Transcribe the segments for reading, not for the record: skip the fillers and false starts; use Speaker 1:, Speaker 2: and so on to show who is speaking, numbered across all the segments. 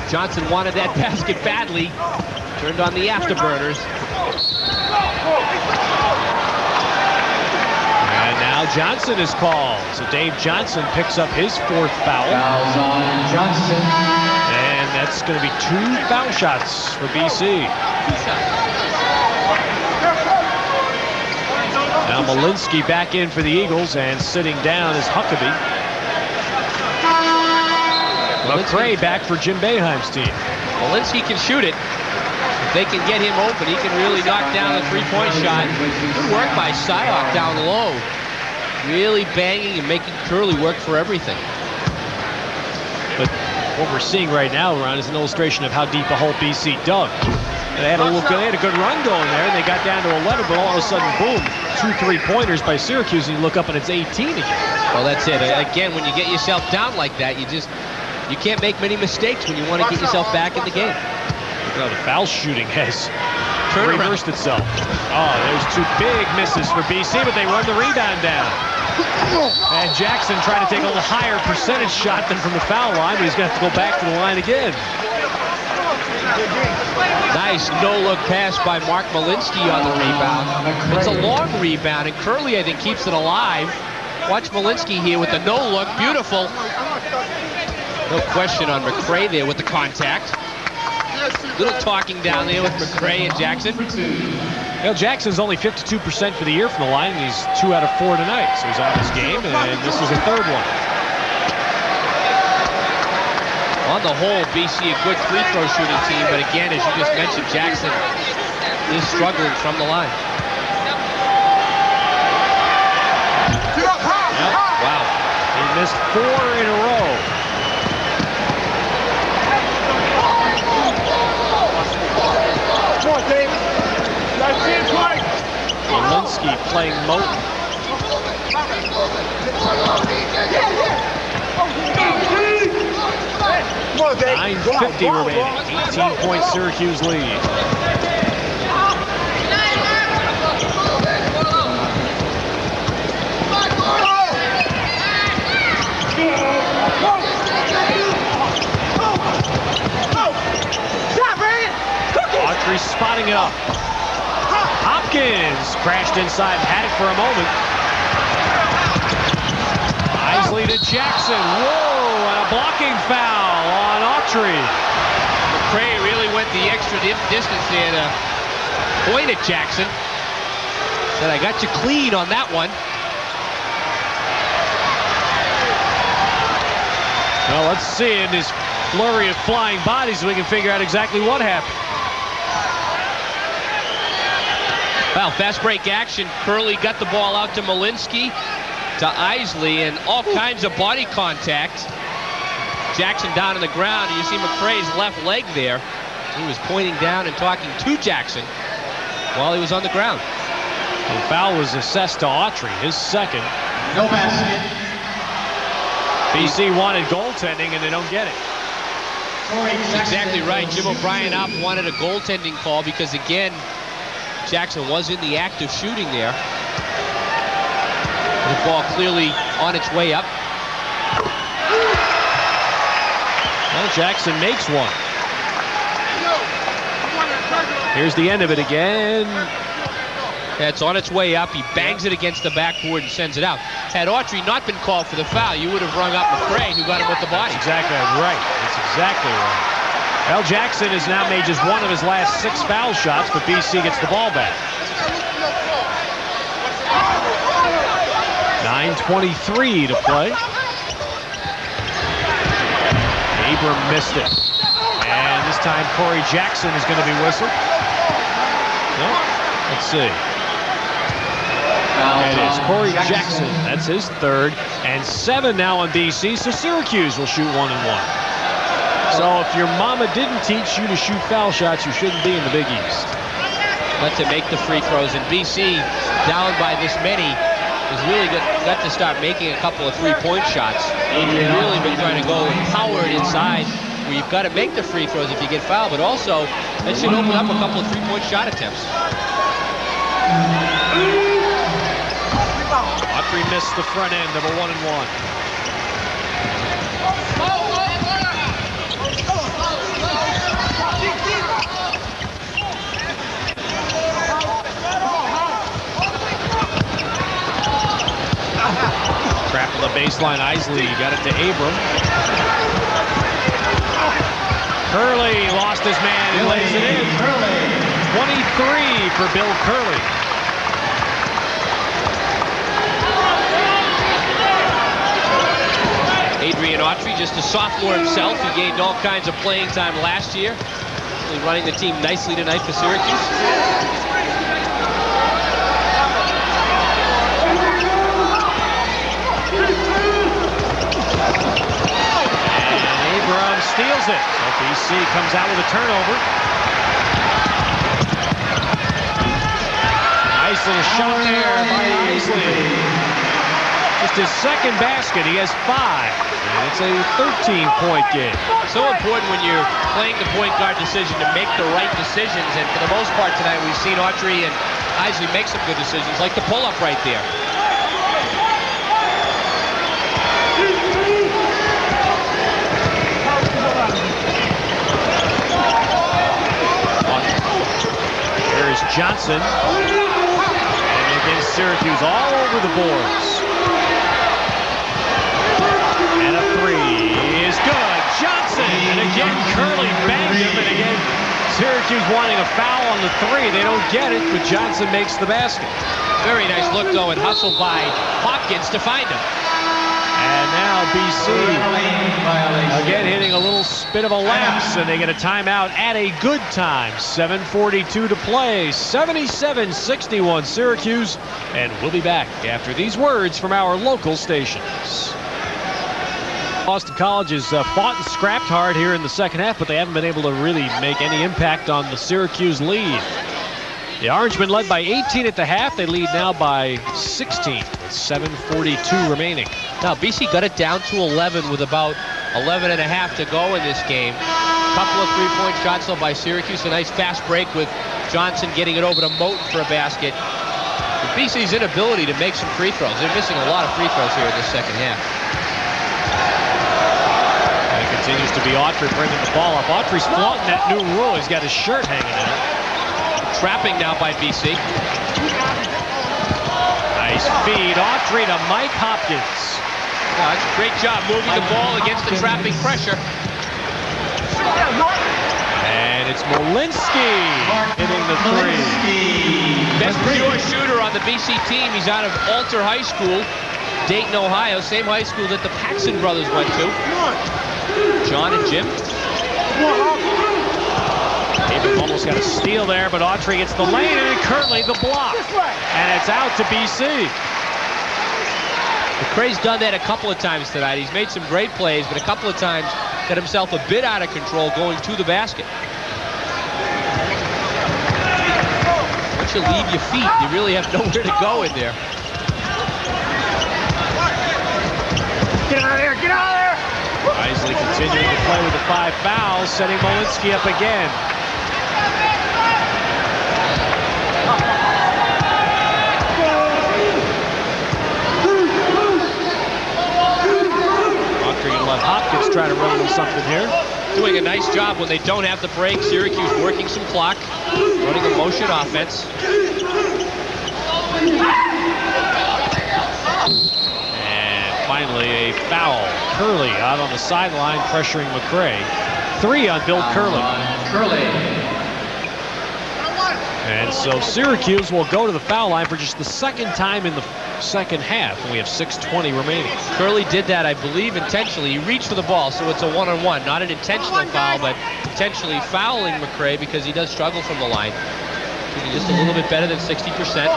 Speaker 1: Johnson wanted that basket badly. Turned on the afterburners.
Speaker 2: And now Johnson is called. So Dave Johnson picks up his 4th foul.
Speaker 3: Fouls on Johnson.
Speaker 2: And that's going to be 2 foul shots for BC. Now Malinsky back in for the Eagles, and sitting down is Huckabee. McRae back for Jim Boeheim's team.
Speaker 1: Malinsky can shoot it. If they can get him open, he can really knock down the three-point shot. Good work by Syok down low. Really banging and making Curley work for everything.
Speaker 2: But what we're seeing right now, Ron, is an illustration of how deep a hole BC dug. They had a good run going there, and they got down to 11, but all of a sudden, boom, 2 3-pointers by Syracuse, and you look up and it's 18 again.
Speaker 1: Well, that's it. Again, when you get yourself down like that, you can't make many mistakes when you want to get yourself back in the game.
Speaker 2: Well, the foul shooting has reversed itself. Oh, there's 2 big misses for BC, but they run the rebound down. And Jackson trying to take a little higher percentage shot than from the foul line, but he's going to have to go back to the line again.
Speaker 1: Nice no-look pass by Mark Malinsky on the rebound. It's a long rebound, and Curley, I think, keeps it alive. Watch Malinsky here with the no-look. Beautiful. No question on McRae there with the contact. Little talking down there with McRae and Jackson.
Speaker 2: Well, Jackson's only 52% for the year from the line, and he's 2 out of 4 tonight. So he's on his game, and this is the 3rd one.
Speaker 1: On the whole, BC a good free throw shooting team, but again, as you just mentioned, Jackson is struggling from the line.
Speaker 2: Yep. Wow. He missed 4 in a row. Malinsky playing Moten. 9:50 remaining. 18-point Syracuse lead. Autry spotting it up. Hopkins crashed inside and had it for a moment. Isley to Jackson. Whoa, and a blocking foul on Autry.
Speaker 1: McRae really went the extra distance there to point at Jackson. Said, I got you clean on that one.
Speaker 2: Well, let's see in this flurry of flying bodies so we can figure out exactly what happened.
Speaker 1: Well, fast break action. Curley got the ball out to Malinsky, to Isley, and all kinds of body contact. Jackson down on the ground, and you see McRae's left leg there. He was pointing down and talking to Jackson while he was on the ground.
Speaker 2: The foul was assessed to Autry, his 2nd.
Speaker 3: No basket.
Speaker 2: BC wanted goaltending, and they don't get it.
Speaker 1: That's exactly right. Jim O'Brien up wanted a goaltending call because, again, Jackson was in the act of shooting there. The ball clearly on its way up.
Speaker 2: Well, Jackson makes one. Here's the end of it again.
Speaker 1: It's on its way up. He bangs it against the backboard and sends it out. Had Autry not been called for the foul, you would have rung up McRae, who got him with the body.
Speaker 2: That's exactly right. That's exactly right. Well, Jackson has now made just 1 of his last 6 foul shots, but BC gets the ball back. 9:23 to play. Abram missed it. And this time Corey Jackson is going to be whistled. No, let's see. It is Corey Jackson. That's his 3rd. And 7 now on BC, so Syracuse will shoot 1 and 1. So if your mama didn't teach you to shoot foul shots, you shouldn't be in the Big East.
Speaker 1: Let them make the free throws, and BC, down by this many, has really got to start making a couple of three-point shots. They've really been trying to go empowered inside, where you've got to make the free throws if you get fouled, but also that should open up a couple of three-point shot attempts.
Speaker 2: Autry missed the front end of a 1 and 1. baseline. Isley got it to Abram. Curley lost his man and lays it in. 23 for Bill Curley.
Speaker 1: Adrian Autry, just a sophomore himself. He gained all kinds of playing time last year. Really running the team nicely tonight for Syracuse.
Speaker 2: Abram steals it. So BC comes out with a turnover. Nice little shot there by Isley. Just his second basket. He has 5. And it's a 13-point game.
Speaker 1: So important when you're playing the point guard decision to make the right decisions. And for the most part tonight, we've seen Autry and Isley make some good decisions, like the pull-up right there.
Speaker 2: Here's Johnson. And against Syracuse all over the boards. And a 3 is good. Johnson. And again, Curley banged him. And again, Syracuse wanting a foul on the 3. They don't get it, but Johnson makes the basket.
Speaker 1: Very nice look, though, and hustled by Hopkins to find him.
Speaker 2: And now BC again hitting a little bit of a lapse, and they get a timeout at a good time. 7:42 to play. 77-61 Syracuse, and we'll be back after these words from our local stations. Boston College has fought and scrapped hard here in the second half, but they haven't been able to really make any impact on the Syracuse lead. The Orangemen led by 18 at the half. They lead now by 16 with 7:42 remaining.
Speaker 1: Now, BC got it down to 11 with about 11 and a half to go in this game. Couple of three-point shots though by Syracuse. A nice fast break with Johnson getting it over to Moten for a basket. But BC's inability to make some free throws. They're missing a lot of free throws here in the second half.
Speaker 2: And it continues to be Autry bringing the ball up. Autry's flaunting that new rule. He's got his shirt hanging out.
Speaker 1: Trapping now by BC.
Speaker 2: Nice feed. Autry to Mike Hopkins.
Speaker 1: That's a great job moving the ball against the trapping pressure.
Speaker 2: And it's Molinsky hitting the 3.
Speaker 1: Best pure shooter on the BC team. He's out of Alter High School, Dayton, Ohio. Same high school that the Paxson brothers went to. John and Jim.
Speaker 2: David almost got a steal there, but Autry gets the lane, and Curley the block. And it's out to BC.
Speaker 1: McRae's done that a couple of times tonight. He's made some great plays, but a couple of times got himself a bit out of control going to the basket. Once you leave your feet, you really have nowhere to go in there.
Speaker 4: Get out of there! Get out of there!
Speaker 2: Isley continuing to play with the 5 fouls, setting Molinsky up again. Autry gonna let Hopkins try to run with something here.
Speaker 1: Doing a nice job when they don't have the break. Syracuse working some clock, running a motion offense.
Speaker 2: And finally a foul. Curley out on the sideline pressuring McRae. 3 on Bill Curley. And so Syracuse will go to the foul line for just the second time in the second half, and we have 6:20 remaining.
Speaker 1: Curley did that, I believe, intentionally. He reached for the ball, so it's a one-on-one. Not an intentional foul, but intentionally fouling McRae because he does struggle from the line. Shooting just a little bit better than 60%.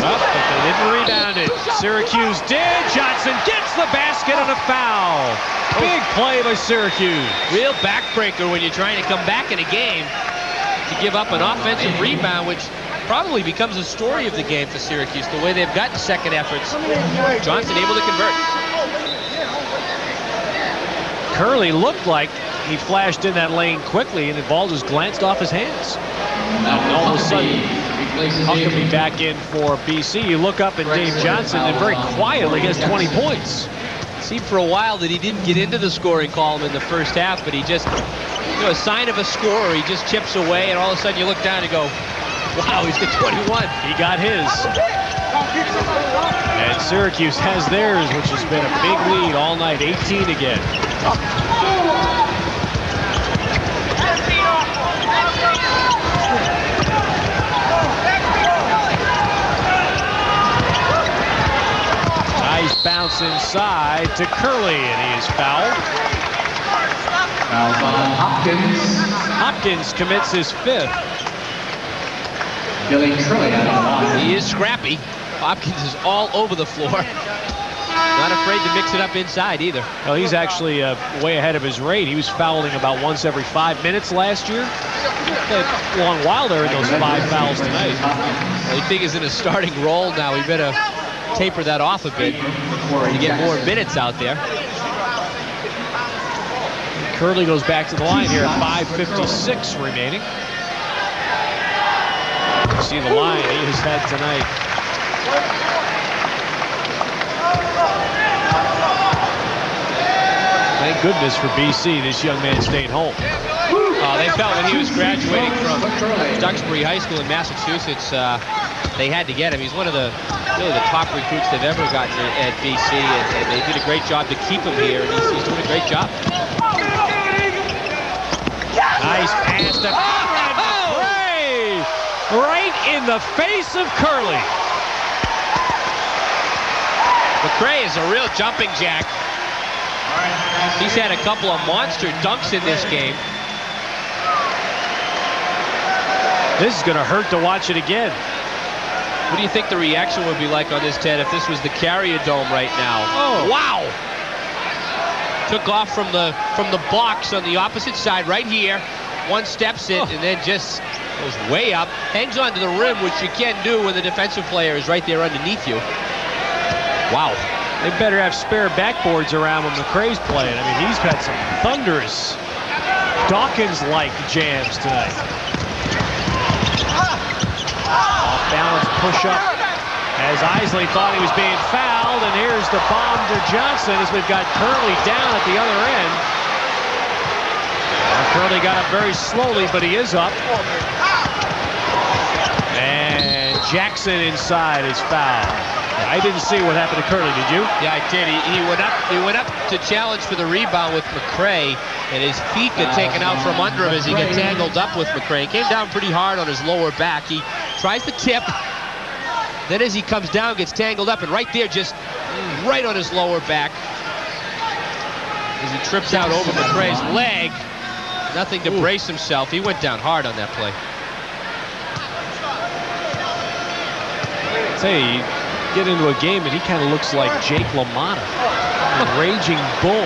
Speaker 2: But they didn't rebound it. Syracuse did. Johnson gets the basket on a foul. Big play by Syracuse.
Speaker 1: Real backbreaker when you're trying to come back in a game to give up an offensive rebound, which probably becomes a story of the game for Syracuse, the way they've gotten second efforts. Johnson able to convert.
Speaker 2: Curley looked like he flashed in that lane quickly, and the ball just glanced off his hands. And all of a sudden, Huckabee back in for BC. You look up and Dave Johnson, and very quietly gets 20 points.
Speaker 1: It seemed for a while that he didn't get into the scoring column in the first half, but he just, a sign of a scorer, he just chips away, and all of a sudden you look down and go, wow, he's got 21.
Speaker 2: He got his. And Syracuse has theirs, which has been a big lead all night, 18 again. Nice bounce inside to Curley, and he is fouled.
Speaker 3: Fouls on Hopkins.
Speaker 2: Hopkins commits his 5th.
Speaker 3: Billy Curley out of the line.
Speaker 1: He is scrappy. Hopkins is all over the floor. Not afraid to mix it up inside either.
Speaker 2: Well, he's actually way ahead of his rate. He was fouling about once every 5 minutes last year. Played a long while there in those 5 fouls tonight.
Speaker 1: Well, he figures in a starting role now. We better taper that off a bit to get more minutes out there.
Speaker 2: Curley goes back to the line here at 5:56 remaining. You see the line he has had tonight. Thank goodness for BC, this young man staying home.
Speaker 1: They felt when he was graduating from Duxbury High School in Massachusetts, they had to get him. He's one of the really the top recruits they've ever gotten at BC, and they did a great job to keep him here, and he's doing a great job.
Speaker 2: Nice pass to McRae! Right in the face of Curley.
Speaker 1: McRae is a real jumping jack. He's had a couple of monster dunks in this game.
Speaker 2: This is going to hurt to watch it again.
Speaker 1: What do you think the reaction would be like on this, Ted, if this was the Carrier Dome right now?
Speaker 2: Oh.
Speaker 1: Wow! Took off from the box on the opposite side right here. One steps it and then just goes way up. Hangs onto the rim, which you can do when the defensive player is right there underneath you. Wow.
Speaker 2: They better have spare backboards around when McRae's playing. I mean, he's had some thunderous Dawkins-like jams tonight. Off-balance push-up as Isley thought he was being fouled, and here's the bomb to Johnson as we've got Curley down at the other end. Curley got up very slowly, but he is up. And Jackson inside is fouled. I didn't see what happened to Curley, did you?
Speaker 1: Yeah, I did. He went up to challenge for the rebound with McRae, and his feet got taken out from under him as he got tangled up with McRae. He came down pretty hard on his lower back. He tries to tip. Then as he comes down, gets tangled up, and right there, just right on his lower back, as he trips out over McRae's leg. Nothing to brace himself. He went down hard on that play.
Speaker 2: Say, get into a game and he kind of looks like Jake LaMotta, a raging bull.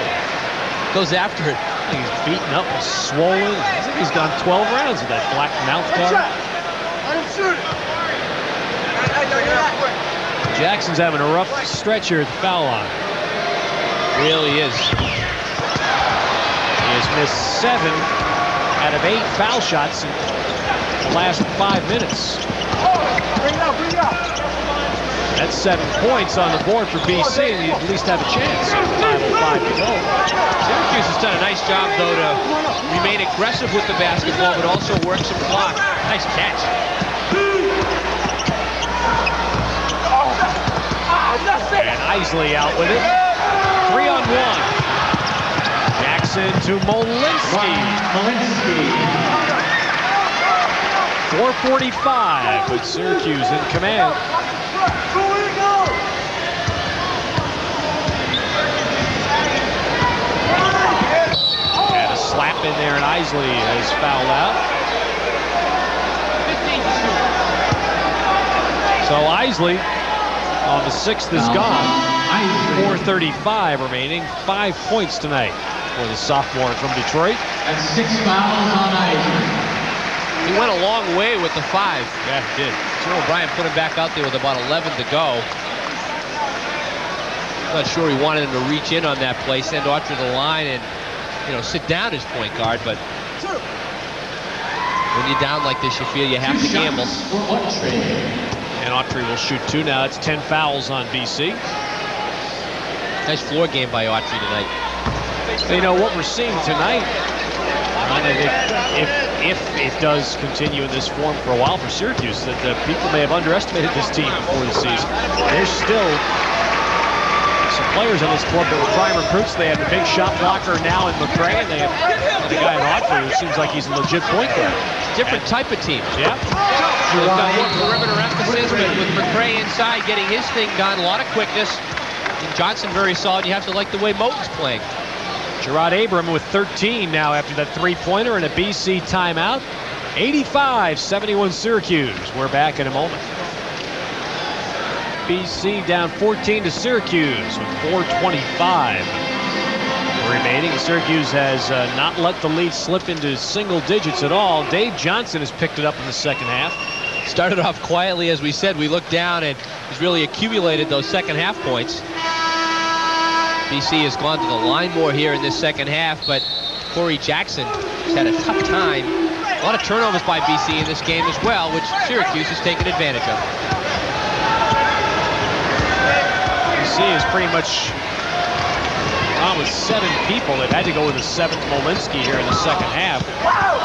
Speaker 1: Goes after it.
Speaker 2: He's beaten up and swollen. I think he's gone 12 rounds with that black mouth guard. Jackson's having a rough stretch here at the foul line.
Speaker 1: Really is.
Speaker 2: He has missed 7 out of 8 foul shots in the last 5 minutes.
Speaker 4: Bring it out.
Speaker 2: That's 7 points on the board for BC, and you at least have a chance. 5:05 to go.
Speaker 1: Syracuse has done a nice job, though, to remain aggressive with the basketball, but also work some clock. Nice catch.
Speaker 2: And Isley out with it. 3-on-1. Jackson to Molinsky. 4:45 with Syracuse in command. And a slap in there, and Isley has fouled out. So Isley on the 6th is gone. 4:35 remaining. 5 points tonight for the sophomore from Detroit.
Speaker 3: That's 6 fouls on Isley.
Speaker 1: He went a long way with the 5.
Speaker 2: Yeah, he did.
Speaker 1: Joe O'Brien put him back out there with about 11 to go. Not sure he wanted him to reach in on that play, send Autry to the line, and sit down as point guard. But when you're down like this, you feel you have to gamble.
Speaker 2: And Autry will shoot 2 now. It's 10 fouls on BC.
Speaker 1: Nice floor game by Autry tonight.
Speaker 2: What we're seeing tonight, if it does continue in this form for a while for Syracuse, that people may have underestimated this team before the season. They're still players on this club that were prime recruits. They have the big shot blocker now in McRae, and they have the guy in Audrey who seems like he's a legit point guard.
Speaker 1: Different type of team.
Speaker 2: Yeah.
Speaker 1: They've got more perimeter emphasis, but with McRae inside getting his thing done, a lot of quickness. And Johnson very solid. You have to like the way Moten's playing.
Speaker 2: Gerard Abram with 13 now after that three-pointer and a BC timeout. 85-71 Syracuse. We're back in a moment. BC down 14 to Syracuse with 4:25 remaining. Syracuse has not let the lead slip into single digits at all. Dave Johnson has picked it up in the second half.
Speaker 1: Started off quietly, as we said. We looked down and he's really accumulated those second half points. BC has gone to the line more here in this second half, but Corey Jackson has had a tough time. A lot of turnovers by BC in this game as well, which Syracuse has taken advantage of.
Speaker 2: BC is pretty much on with 7 people. They've had to go with a 7th Molinsky here in the second half.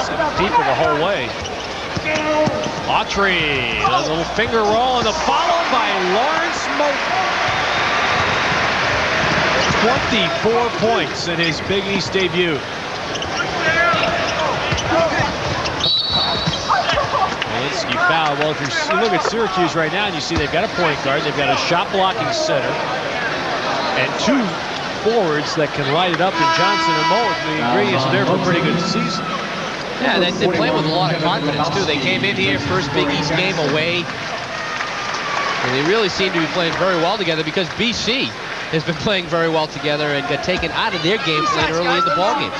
Speaker 2: 7 people the whole way. Autry, a little finger roll, and the follow by Lawrence Moten. 24 points in his Big East debut. Molinsky foul. Well, if you look at Syracuse right now, and you see they've got a point guard, they've got a shot-blocking center, and 2 forwards that can light it up in Johnson and Moten. The ingredients are there for a pretty good season.
Speaker 1: Yeah, they're playing with a lot of confidence, too. They came in here, first Big East game away, and they really seem to be playing very well together because BC has been playing very well together and got taken out of their game plan early in the ballgame.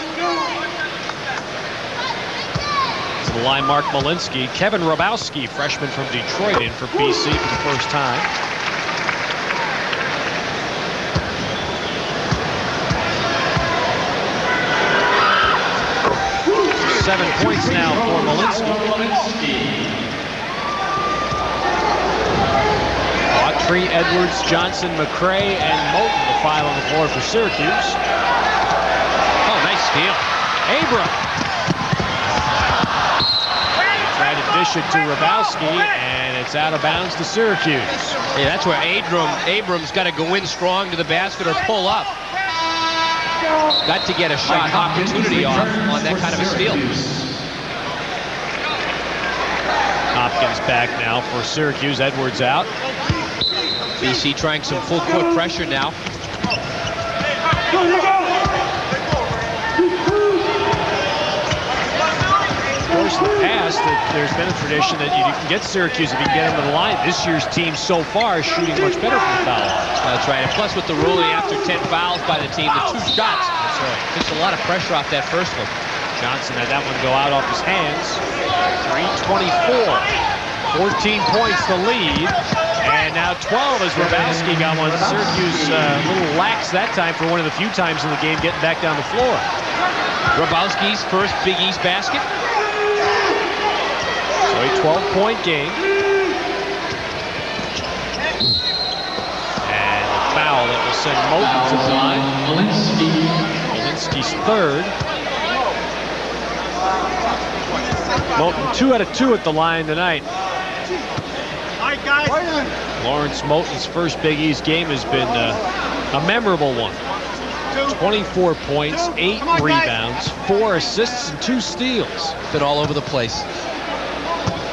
Speaker 2: To the line, Mark Molinsky. Kevin Rabowski, freshman from Detroit, in for BC for the first time. Seven points now for Molinsky. Autry, Edwards, Johnson, McRae, and Moten, the 5 on the floor for Syracuse.
Speaker 1: Oh, nice steal.
Speaker 2: Abram. Tried to dish it to Rabowski, and it's out of bounds to Syracuse.
Speaker 1: Yeah, that's where Abram's got to go in strong to the basket or pull up. Got to get a shot opportunity off on that kind of a steal.
Speaker 2: Hopkins back now for Syracuse. Edwards out.
Speaker 1: BC trying some full court pressure now.
Speaker 2: Of course, in the past, there's been a tradition that you can get Syracuse if you can get them to the line. This year's team so far is shooting much better from the foul line.
Speaker 1: That's right. And plus, with the ruling after 10 fouls by the team, the 2 shots.
Speaker 2: That's right.
Speaker 1: Just a lot of pressure off that first one.
Speaker 2: Johnson had that one go out off his hands. 3:24. 14 points the lead. And now 12 as Rabowski got one. Syracuse a little lax that time for one of the few times in the game getting back down the floor.
Speaker 1: Rabowski's first Big East basket.
Speaker 2: So a 12-point game. And the foul that will send Moten to the line. Molinsky's 3rd. Moten 2 out of 2 at the line tonight. Lawrence Moten's first Big East game has been a memorable one. 24 points, 8 rebounds, 4 assists, and 2 steals.
Speaker 1: Been all over the place.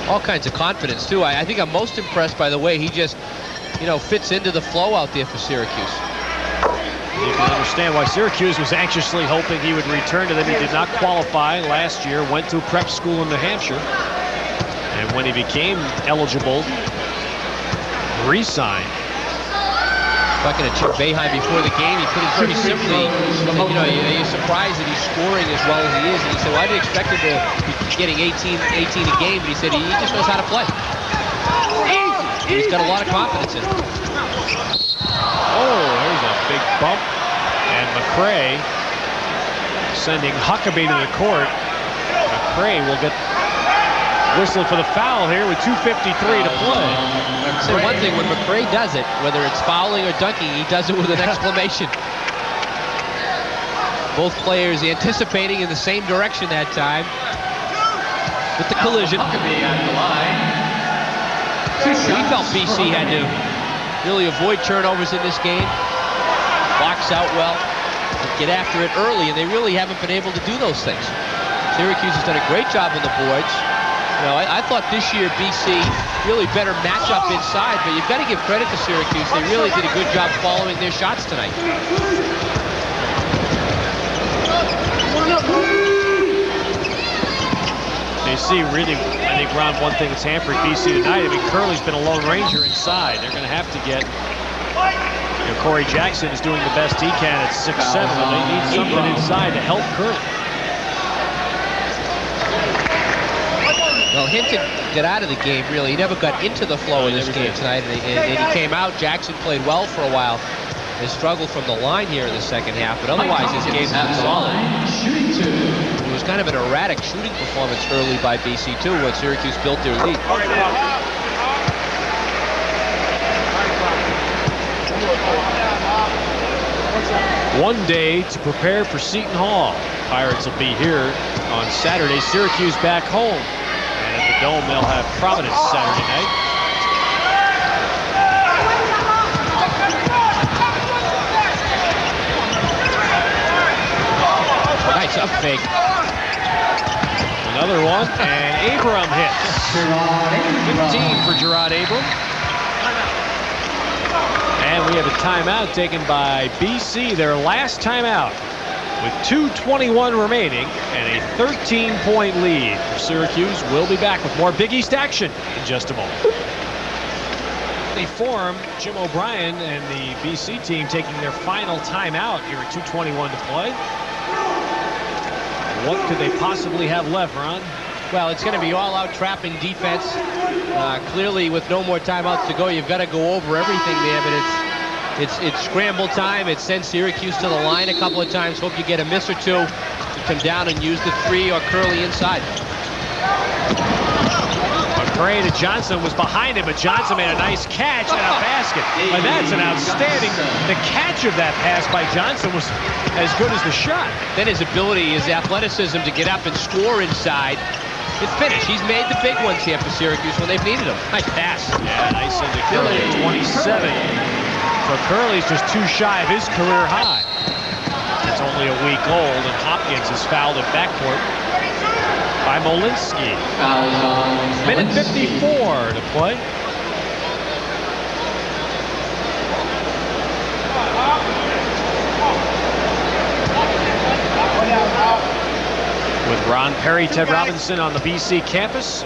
Speaker 1: All kinds of confidence, too. I think I'm most impressed by the way he just, fits into the flow out there for Syracuse.
Speaker 2: You can understand why Syracuse was anxiously hoping he would return to them. He did not qualify last year, went to prep school in New Hampshire. And when he became eligible, re-signed.
Speaker 1: Talking to Chip Boeheim before the game, he put it very simply. Are you surprised that he's scoring as well as he is? And he said, well, I didn't expect him to be getting 18 a game, but he said he just knows how to play. And he's got a lot of confidence in him.
Speaker 2: Oh, there's a big bump. And McRae sending Huckabee to the court. McRae will get whistled for the foul here with 2:53 to play.
Speaker 1: So one thing, when McRae does it, whether it's fouling or dunking, he does it with an exclamation. Both players anticipating in the same direction that time with the collision. We felt BC had to really avoid turnovers in this game. box out well, get after it early, and they really haven't been able to do those things. Syracuse has done a great job on the boards. You know, I thought this year BC really better match up inside, but you've got to give credit to Syracuse. They really did a good job following their shots tonight.
Speaker 2: You see, really, I think, Ron, one thing that's hampered BC tonight, I mean, Curley's been a lone ranger inside. They're going to have to get, you know, Corey Jackson is doing the best he can at 6'7", but they need something inside to help Curley.
Speaker 1: Well, Hinton got out of the game, really. He never got into the flow of this game tonight, and he came out. Jackson played well for a while. They struggled from the line here in the second half, but otherwise his game's been solid. It was kind of an erratic shooting performance early by BC, too, when Syracuse built their lead.
Speaker 2: One day to prepare for Seton Hall. Pirates will be here on Saturday. Syracuse back home. And at the Dome, they'll have Providence Saturday night.
Speaker 1: Nice up fake.
Speaker 2: Another one, and Abram hits. 15 for Gerard Abram. And we have a timeout taken by BC, their last timeout, with 2:21 remaining and a 13-point lead for Syracuse. We'll be back with more Big East action in just a moment. The forum, Jim O'Brien and the BC team taking their final timeout here at 2:21 to play. What could they possibly have left, Ron?
Speaker 1: Well, it's going to be all-out trapping defense. Clearly, with no more timeouts to go, you've got to go over everything there, but it's scramble time. It sends Syracuse to the line a couple of times. Hope you get a miss or two to come down and use the three or Curley inside.
Speaker 2: McRae to Johnson was behind him, but Johnson made a nice catch and a basket. And that's an outstanding. The catch of that pass by Johnson was as good as the shot.
Speaker 1: Then his ability, his athleticism to get up and score inside. It's finished. He's made the big ones here for Syracuse when they've needed him. Nice pass.
Speaker 2: Yeah, nice into Curley. 27. So Curley's just too shy of his career high. It's only a week old, and Hopkins is fouled at backcourt by Molinsky. Minute 54 to play. With Ron Perry, Ted Robinson on the BC campus,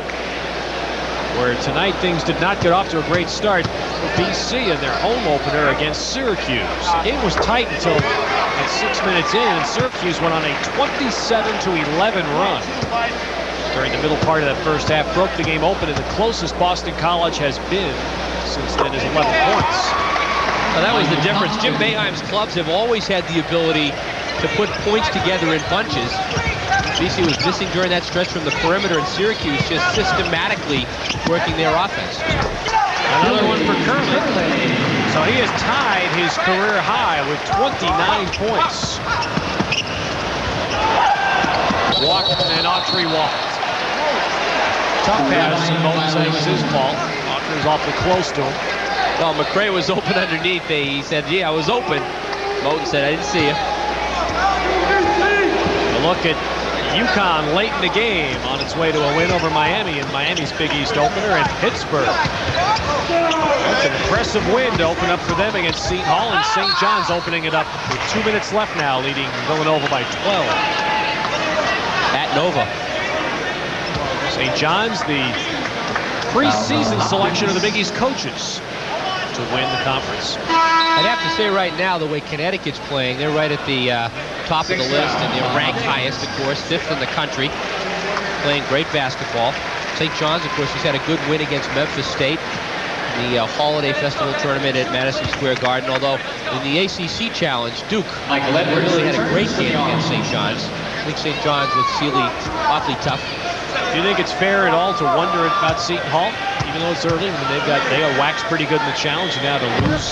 Speaker 2: where tonight things did not get off to a great start for BC in their home opener against Syracuse. The game was tight until at 6 minutes in, and Syracuse went on a 27-11 run during the middle part of that first half, broke the game open, and the closest Boston College has been since then is 11 points.
Speaker 1: Well, that was the difference. Jim Boeheim's clubs have always had the ability to put points together in bunches. BC was missing during that stretch from the perimeter, and Syracuse just systematically working their offense.
Speaker 2: Another one for Curley. So he has tied his career high with 29 points. Walked and Autry walked. Tough pass, and Moulton said it was his fault. Autry was awfully close to him.
Speaker 1: Well, McRae was open underneath. He said, yeah, I was open. Moulton said, I didn't see you.
Speaker 2: A look at UConn late in the game on its way to a win over Miami in Miami's Big East opener, and Pittsburgh. That's an impressive win to open up for them against Seton Hall, and St. John's opening it up with 2 minutes left now, leading Villanova by 12.
Speaker 1: At Nova.
Speaker 2: St. John's, the preseason selection of the Big East coaches to win the conference.
Speaker 1: I'd have to say right now, the way Connecticut's playing, they're right at the top of the list, and they're ranked highest, of course, 5th in the country, playing great basketball. St. John's, of course, has had a good win against Memphis State in the Holiday Festival tournament at Madison Square Garden, although in the ACC Challenge, Duke really had a great game against St. John's. I think St. John's with Sealy awfully tough.
Speaker 2: Do you think it's fair at all to wonder about Seton Hall, even though it's early? I mean, they are waxed pretty good in the challenge, and now to lose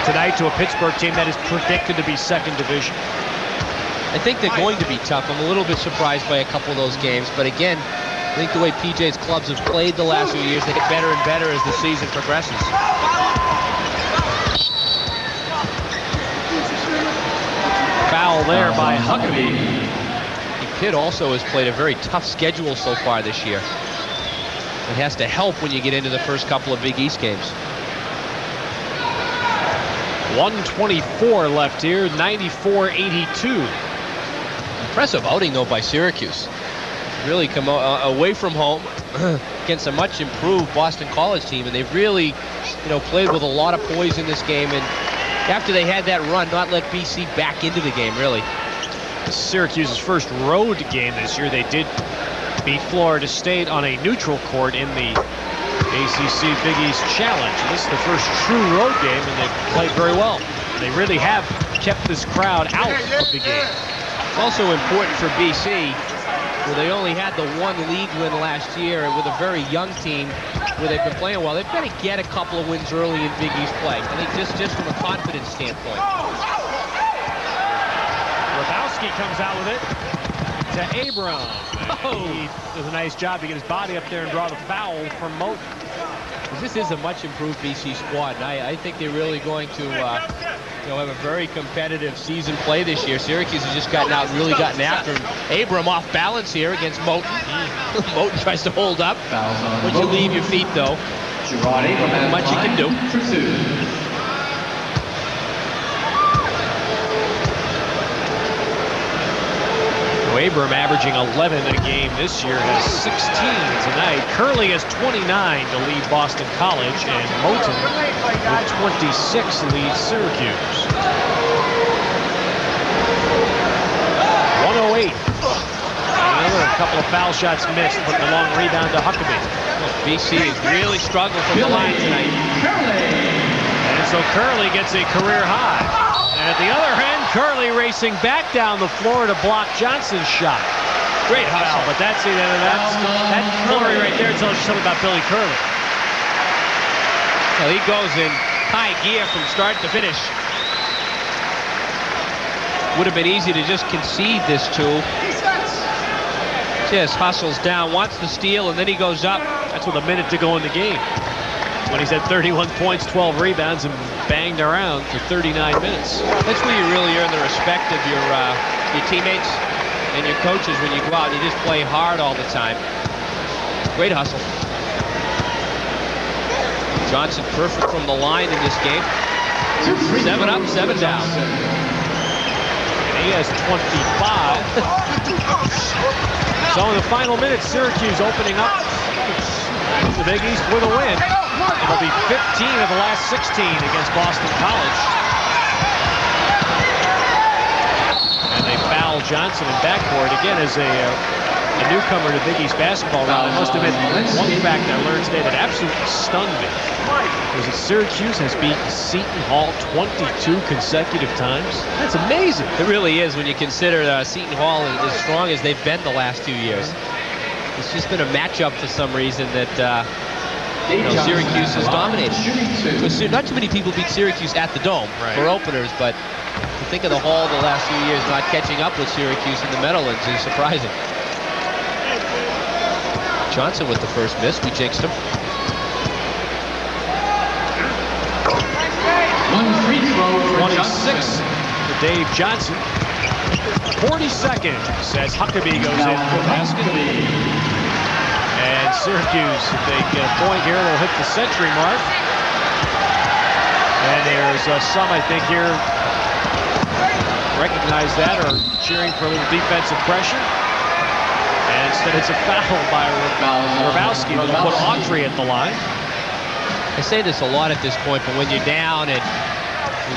Speaker 2: tonight to a Pittsburgh team that is predicted to be second division.
Speaker 1: I think they're going to be tough. I'm a little bit surprised by a couple of those games, but again, I think the way PJ's clubs have played the last few years, they get better and better as the season progresses.
Speaker 2: foul there by Huckabee.
Speaker 1: Pitt also has played a very tough schedule so far this year. It has to help when you get into the first couple of Big East games.
Speaker 2: 124 left here, 94-82.
Speaker 1: Impressive outing, though, by Syracuse. Really come away from home against a much improved Boston College team, and they've really, played with a lot of poise in this game. And after they had that run, not let BC back into the game, really.
Speaker 2: Syracuse's first road game this year. They did beat Florida State on a neutral court in the ACC Big East Challenge. And this is the first true road game, and they've played very well. They really have kept this crowd out of the game.
Speaker 1: It's also important for BC, where they only had the one league win last year with a very young team where they've been playing well. They've got to get a couple of wins early in Big East play. I think just from a confidence standpoint.
Speaker 2: Rabowski comes out with it to Abram. He does a nice job to get his body up there and draw the foul from Moten.
Speaker 1: This is a much improved BC squad, and I think they're really going to have a very competitive season play this year. Syracuse has just gotten out and really gotten after him. Abram off balance here against Moten. Moten tries to hold up. Once you leave your feet, though, not much you can do.
Speaker 2: Abram averaging 11 a game this year, has 16 tonight. Curley has 29 to lead Boston College, and Moten with 26 leads Syracuse. 108. Another couple of foul shots missed, but the long rebound to Huckabee.
Speaker 1: BC has really struggled from the line tonight.
Speaker 2: And so Curley gets a career high. And at the other end, Curley racing back down the floor to block Johnson's shot.
Speaker 1: Great hustle.
Speaker 2: But that glory right there tells you something about Billy Curley.
Speaker 1: Well, he goes in high gear from start to finish. Would have been easy to just concede this to. Just hustles down, wants the steal, and then he goes up.
Speaker 2: That's with a minute to go in the game. When he's had 31 points, 12 rebounds, and banged around for 39 minutes.
Speaker 1: That's where you really earn the respect of your teammates and your coaches when you go out and you just play hard all the time. Great hustle. Johnson perfect from the line in this game. 7 up, 7 down.
Speaker 2: And he has 25. So in the final minutes, Syracuse opening up the Big East with a win. It'll be 15 of the last 16 against Boston College. And they foul Johnson in backcourt. Again, as a newcomer to Big East basketball round, I must admit, one fact I learned today that absolutely stunned me was that Syracuse has beaten Seton Hall 22 consecutive times. That's amazing.
Speaker 1: It really is when you consider Seton Hall as strong as they've been the last 2 years. It's just been a matchup for some reason that Syracuse has dominated. Not too many people beat Syracuse at the Dome for openers, but to think of the Hall the last few years not catching up with Syracuse in the Meadowlands is surprising. Johnson with the first miss. We jinxed him.
Speaker 3: One free throw for
Speaker 2: 26 for Dave Johnson. 40 seconds as Huckabee goes in for the basket. And Syracuse, if they get a point here, they'll hit the century mark. And there's some, I think, here recognize that or cheering for a little defensive pressure. And instead it's a foul by Rabowski. They'll put Autry at the line.
Speaker 1: I say this a lot at this point, but when you're down and, you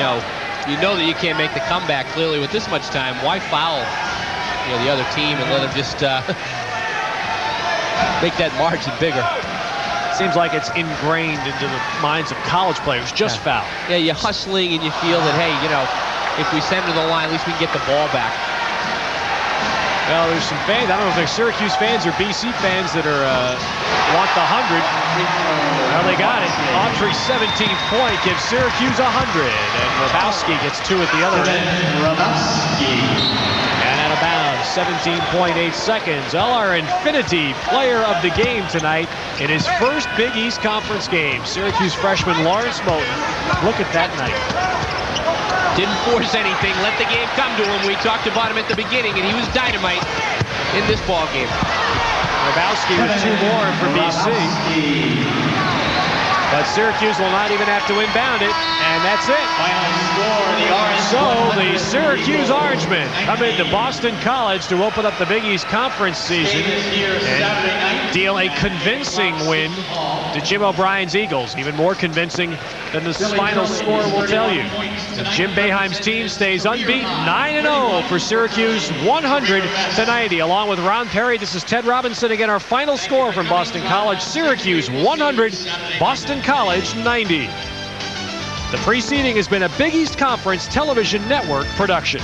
Speaker 1: know that you can't make the comeback clearly with this much time, why foul, the other team and let them just make that margin bigger?
Speaker 2: Seems like it's ingrained into the minds of college players, just foul.
Speaker 1: Yeah, you're hustling and you feel that, hey, if we send to the line, at least we can get the ball back.
Speaker 2: Well, there's some fans, I don't know if they're Syracuse fans or BC fans that are want the 100. Well, they got it. Autry's 17th point gives Syracuse 100, and Rabowski gets 2 at the other end. And out of bounds, 17.8 seconds. Well, our Infinity player of the game tonight in his first Big East Conference game, Syracuse freshman Lawrence Moten. Look at that night.
Speaker 1: Didn't force anything, let the game come to him. We talked about him at the beginning, and he was dynamite in this ball game.
Speaker 2: Grabowski with 2 more for BC. But Syracuse will not even have to inbound it, and that's it.
Speaker 3: Final score, the Orange.
Speaker 2: So the Syracuse Orangemen come into Boston College to open up the Big East Conference season and deal a convincing win to Jim O'Brien's Eagles, even more convincing than the final score will tell you. And Jim Boeheim's team stays unbeaten, 9-0 for Syracuse, 100-90. Along with Ron Perry, this is Ted Robinson. Again, our final score from Boston College: Syracuse 100, Boston College 90. The preceding has been a Big East Conference Television Network production.